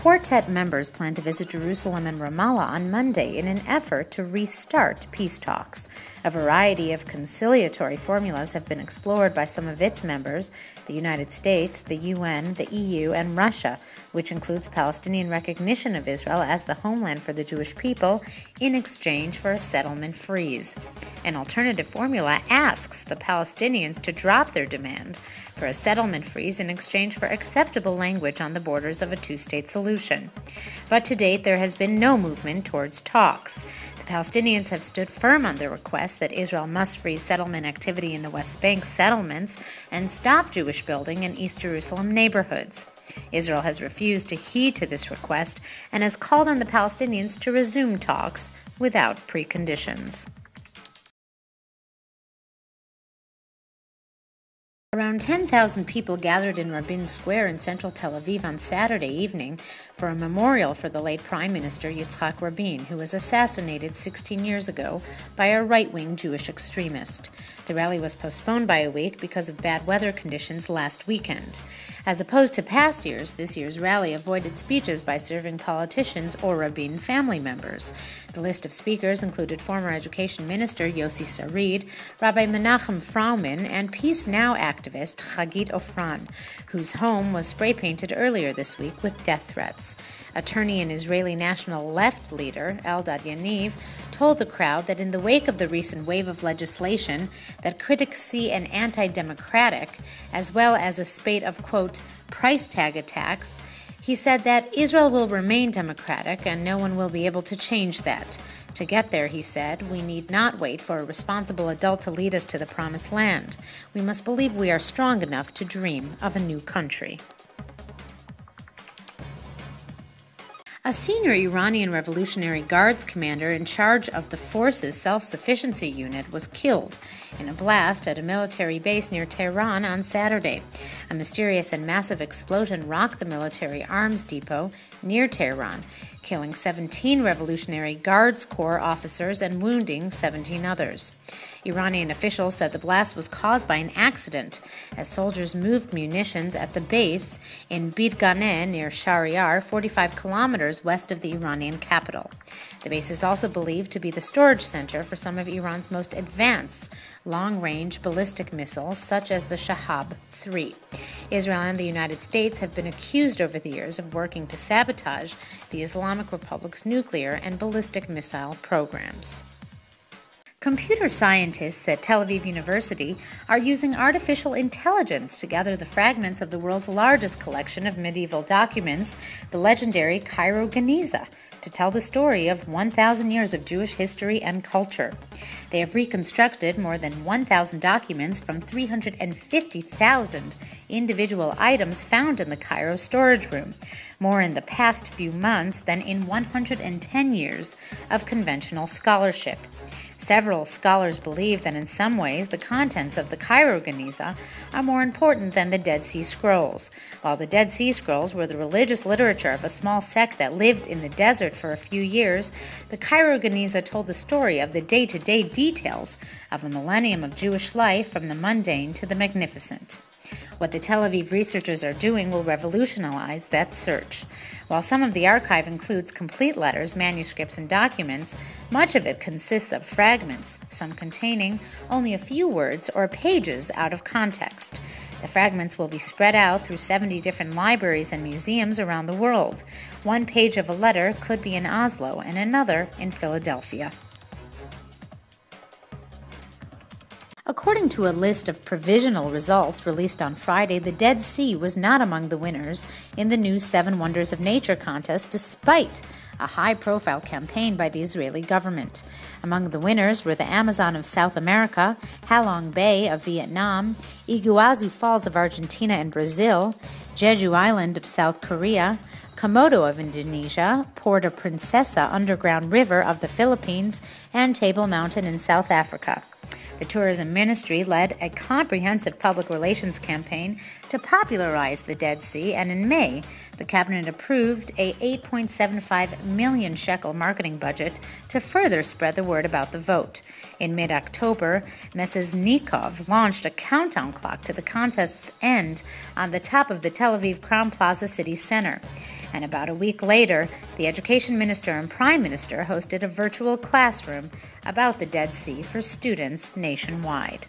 quartet members plan to visit Jerusalem and Ramallah on Monday in an effort to restart peace talks. A variety of conciliatory formulas have been explored by some of its members, the United States, the UN, the EU, and Russia, which includes Palestinian recognition of Israel as the homeland for the Jewish people in exchange for a settlement freeze. An alternative formula asks the Palestinians to drop their demand for a settlement freeze in exchange for acceptable language on the borders of a two-state solution. But to date, there has been no movement towards talks. The Palestinians have stood firm on their request that Israel must freeze settlement activity in the West Bank settlements and stop Jewish building in East Jerusalem neighborhoods. Israel has refused to heed to this request and has called on the Palestinians to resume talks without preconditions. Around 10,000 people gathered in Rabin Square in central Tel Aviv on Saturday evening for a memorial for the late Prime Minister Yitzhak Rabin, who was assassinated 16 years ago by a right-wing Jewish extremist. The rally was postponed by a week because of bad weather conditions last weekend. As opposed to past years, this year's rally avoided speeches by serving politicians or Rabin family members. The list of speakers included former Education Minister Yossi Sarid, Rabbi Menachem Frauman, and Peace Now activist Chagit Ofran, whose home was spray-painted earlier this week with death threats. Attorney and Israeli National Left leader Eldad Yaniv told the crowd that in the wake of the recent wave of legislation that critics see an anti-democratic, as well as a spate of, quote, price tag attacks, he said that Israel will remain democratic and no one will be able to change that. To get there, he said, we need not wait for a responsible adult to lead us to the promised land. We must believe we are strong enough to dream of a new country. A senior Iranian Revolutionary Guards commander in charge of the force's self-sufficiency unit was killed in a blast at a military base near Tehran on Saturday. A mysterious and massive explosion rocked the military arms depot near Tehran, killing 17 Revolutionary Guards Corps officers and wounding 17 others. Iranian officials said the blast was caused by an accident as soldiers moved munitions at the base in Bidganeh near Shahryar, 45 kilometers west of the Iranian capital. The base is also believed to be the storage center for some of Iran's most advanced long-range ballistic missiles, such as the Shahab-3. Israel and the United States have been accused over the years of working to sabotage the Islamic Republic's nuclear and ballistic missile programs. Computer scientists at Tel Aviv University are using artificial intelligence to gather the fragments of the world's largest collection of medieval documents, the legendary Cairo Geniza, to tell the story of 1,000 years of Jewish history and culture. They have reconstructed more than 1,000 documents from 350,000 individual items found in the Cairo storage room, more in the past few months than in 110 years of conventional scholarship. Several scholars believe that in some ways the contents of the Cairo Geniza are more important than the Dead Sea Scrolls. While the Dead Sea Scrolls were the religious literature of a small sect that lived in the desert for a few years, the Cairo Geniza told the story of the day-to-day details of a millennium of Jewish life, from the mundane to the magnificent. What the Tel Aviv researchers are doing will revolutionize that search. While some of the archive includes complete letters, manuscripts, and documents, much of it consists of fragments, some containing only a few words or pages out of context. The fragments will be spread out through 70 different libraries and museums around the world. One page of a letter could be in Oslo and another in Philadelphia. According to a list of provisional results released on Friday, the Dead Sea was not among the winners in the new 7 Wonders of Nature contest, despite a high-profile campaign by the Israeli government. Among the winners were the Amazon of South America, Halong Bay of Vietnam, Iguazu Falls of Argentina and Brazil, Jeju Island of South Korea, Komodo of Indonesia, Puerto Princesa Underground River of the Philippines, and Table Mountain in South Africa. The tourism ministry led a comprehensive public relations campaign to popularize the Dead Sea, and in May, the cabinet approved a 8.75 million shekel marketing budget to further spread the word about the vote. In mid-October, Mezesnikov launched a countdown clock to the contest's end on the top of the Tel Aviv Crown Plaza City Center. And about a week later, the Education Minister and Prime Minister hosted a virtual classroom about the Dead Sea for students nationwide.